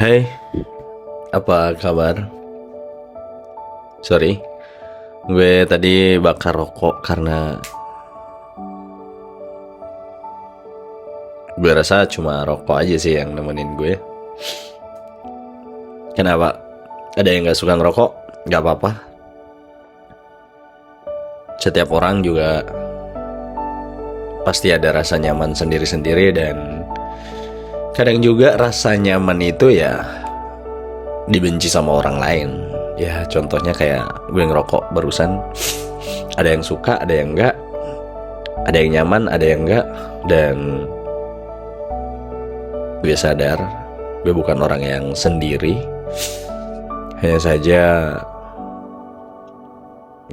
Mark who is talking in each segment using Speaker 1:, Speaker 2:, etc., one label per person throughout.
Speaker 1: Hai, apa kabar? Sorry, gue tadi bakar rokok karena gue rasa cuma rokok aja sih yang nemenin gue. Kenapa? Ada yang gak suka ngerokok? Gak apa-apa. Setiap orang juga pasti ada rasa nyaman sendiri-sendiri, dan kadang juga rasa nyaman itu ya dibenci sama orang lain. Ya contohnya kayak gue ngerokok barusan, ada yang suka, ada yang enggak, ada yang nyaman, ada yang enggak. Dan gue sadar gue bukan orang yang sendiri. Hanya saja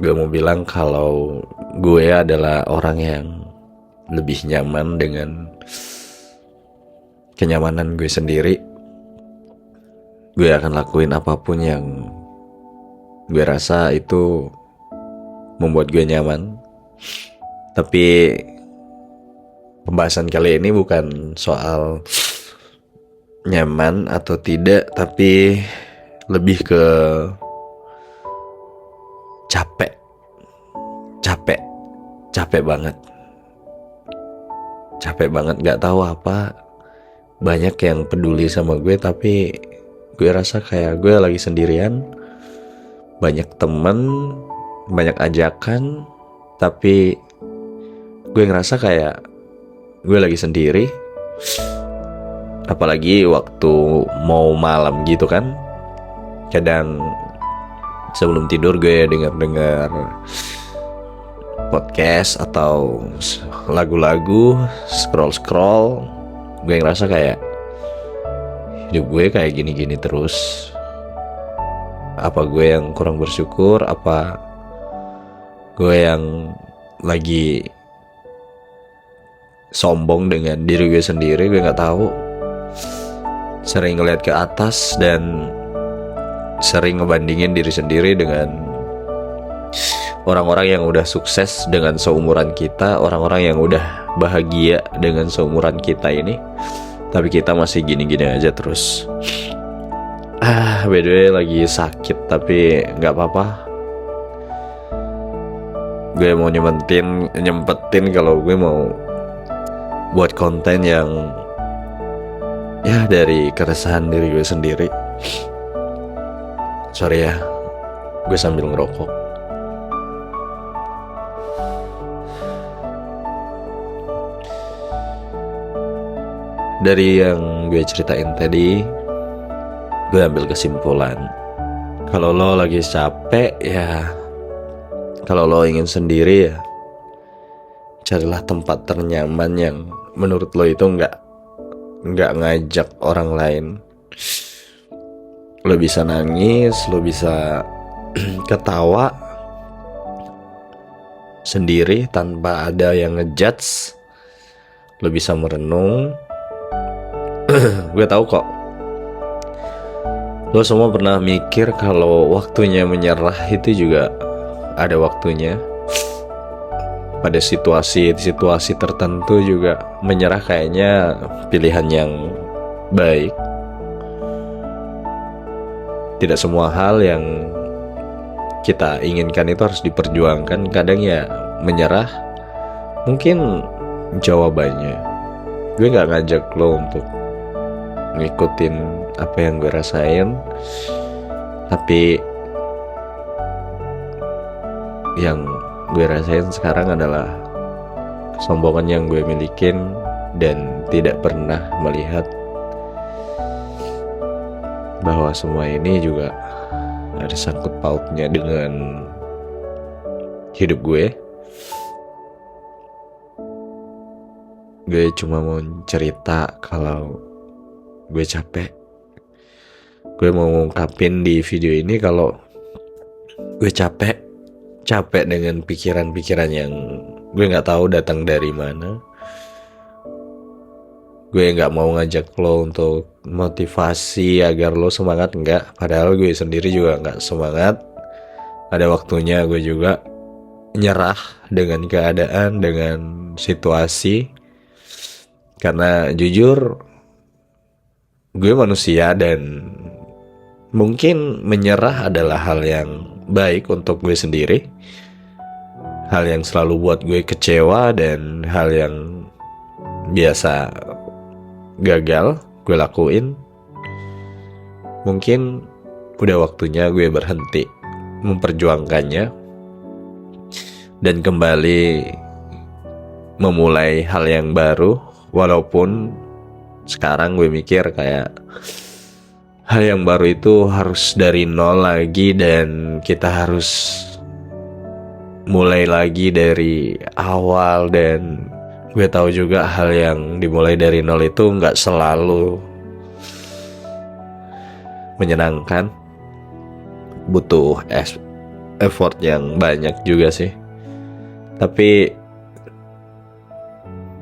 Speaker 1: gue mau bilang kalau gue adalah orang yang lebih nyaman dengan kenyamanan gue sendiri. Gue akan lakuin apapun yang gue rasa itu membuat gue nyaman. Tapi pembahasan kali ini bukan soal nyaman atau tidak, tapi lebih ke capek. Capek banget. Capek banget, gak tahu apa. Banyak yang peduli sama gue, tapi gue rasa kayak gue lagi sendirian. Banyak temen, banyak ajakan, tapi gue ngerasa kayak gue lagi sendiri. Apalagi waktu mau malam gitu kan, kadang sebelum tidur gue denger podcast atau lagu-lagu, scroll. Gue ngerasa kayak hidup gue kayak gini-gini terus. Apa gue yang kurang bersyukur? Apa gue yang lagi sombong dengan diri gue sendiri? Gue gak tahu. Sering ngeliat ke atas dan sering ngebandingin diri sendiri dengan orang-orang yang udah sukses dengan seumuran kita, orang-orang yang udah bahagia dengan seumuran kita ini. Tapi kita masih gini-gini aja terus. By the way, lagi sakit tapi gak apa-apa. Gue mau nyempetin kalau gue mau buat konten yang ya dari keresahan diri gue sendiri. Sorry ya, gue sambil ngerokok. Dari yang gue ceritain tadi, gue ambil kesimpulan kalau lo lagi capek ya, kalau lo ingin sendiri ya, carilah tempat ternyaman yang menurut lo itu nggak ngajak orang lain. Lo bisa nangis, lo bisa ketawa sendiri tanpa ada yang ngejudge. Lo bisa merenung. Gue tahu kok, lo semua pernah mikir kalau waktunya menyerah itu juga ada waktunya. Pada situasi tertentu juga menyerah kayaknya pilihan yang baik. Tidak semua hal yang kita inginkan itu harus diperjuangkan. Kadang ya menyerah mungkin jawabannya. Gue gak ngajak lo untuk ngikutin apa yang gue rasain, tapi yang gue rasain sekarang adalah kesombongan yang gue milikin dan tidak pernah melihat bahwa semua ini juga ada sangkut pautnya dengan hidup gue. Gue cuma mau cerita kalau gue capek. Gue mau ngungkapin di video ini kalau gue capek dengan pikiran-pikiran yang gue gak tahu datang dari mana. Gue gak mau ngajak lo untuk motivasi agar lo semangat, enggak. Padahal gue sendiri juga gak semangat. Ada waktunya gue juga nyerah dengan keadaan, dengan situasi. Karena jujur gue manusia dan mungkin menyerah adalah hal yang baik untuk gue sendiri. Hal yang selalu buat gue kecewa dan hal yang biasa gagal gue lakuin. Mungkin udah waktunya gue berhenti memperjuangkannya dan kembali memulai hal yang baru. Walaupun sekarang gue mikir kayak hal yang baru itu harus dari nol lagi dan kita harus mulai lagi dari awal. Dan gue tahu juga hal yang dimulai dari nol itu nggak selalu menyenangkan, butuh effort yang banyak juga sih. Tapi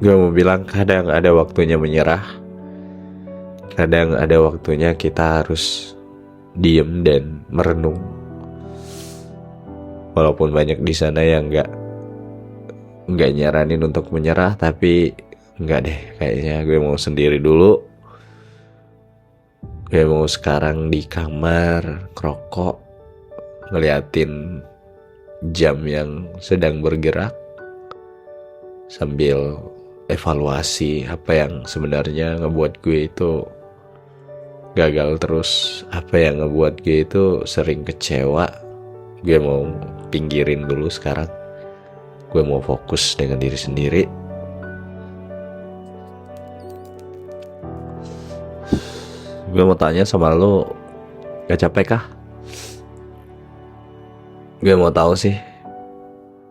Speaker 1: gue mau bilang kadang ada waktunya menyerah, kadang ada waktunya kita harus diem dan merenung. Walaupun banyak di sana yang nggak nyaranin untuk menyerah, tapi nggak deh, kayaknya gue mau sendiri dulu. Gue mau sekarang di kamar ngerokok, ngeliatin jam yang sedang bergerak, sambil evaluasi apa yang sebenarnya ngebuat gue itu gagal terus, apa yang ngebuat gue itu sering kecewa. Gue mau pinggirin dulu sekarang. Gue mau fokus dengan diri sendiri. Gue mau tanya sama lo, gak capek kah? Gue mau tahu sih,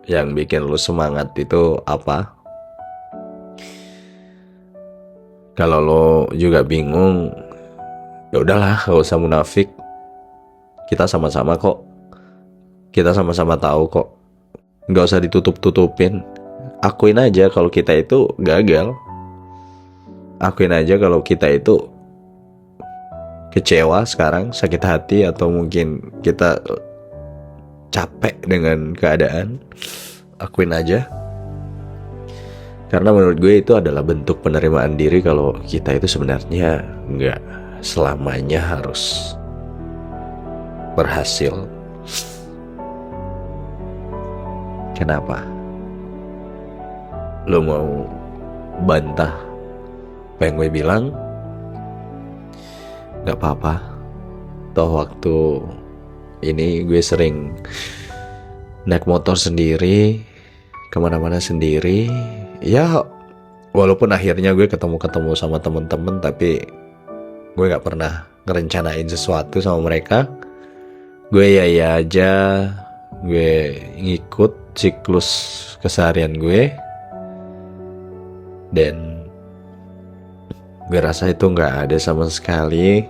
Speaker 1: yang bikin lo semangat itu apa? Kalau lo juga bingung, ya udahlah, gak usah munafik. Kita sama-sama kok. Kita sama-sama tahu kok. Gak usah ditutup-tutupin. Akuin aja kalau kita itu gagal. Akuin aja kalau kita itu kecewa sekarang, sakit hati, atau mungkin kita capek dengan keadaan. Akuin aja. Karena menurut gue itu adalah bentuk penerimaan diri kalau kita itu sebenarnya nggak selamanya harus berhasil. Kenapa? Lo mau bantah apa yang gue bilang? Gak apa-apa. Toh waktu ini gue sering naik motor sendiri, kemana-mana sendiri. Ya walaupun akhirnya gue ketemu sama temen-temen, tapi gue gak pernah ngerencanain sesuatu sama mereka. Gue ya aja, gue ngikut siklus keseharian gue. Dan gue rasa itu gak ada sama sekali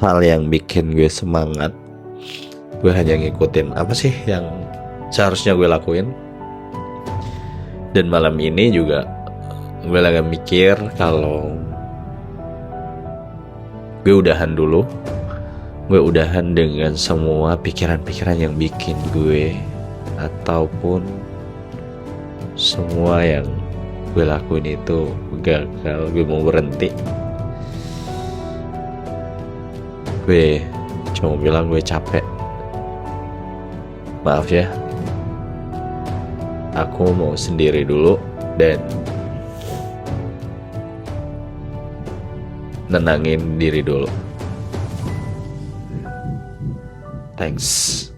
Speaker 1: hal yang bikin gue semangat. Gue hanya ngikutin apa sih yang seharusnya gue lakuin. Dan malam ini juga gue lagi mikir kalau gue udahan dulu. Gue udahan dengan semua pikiran-pikiran yang bikin gue, ataupun semua yang gue lakuin itu gagal. Gue mau berhenti. Gue cuma bilang gue capek. Maaf ya. Aku mau sendiri dulu dan nenangin diri dulu. Thanks.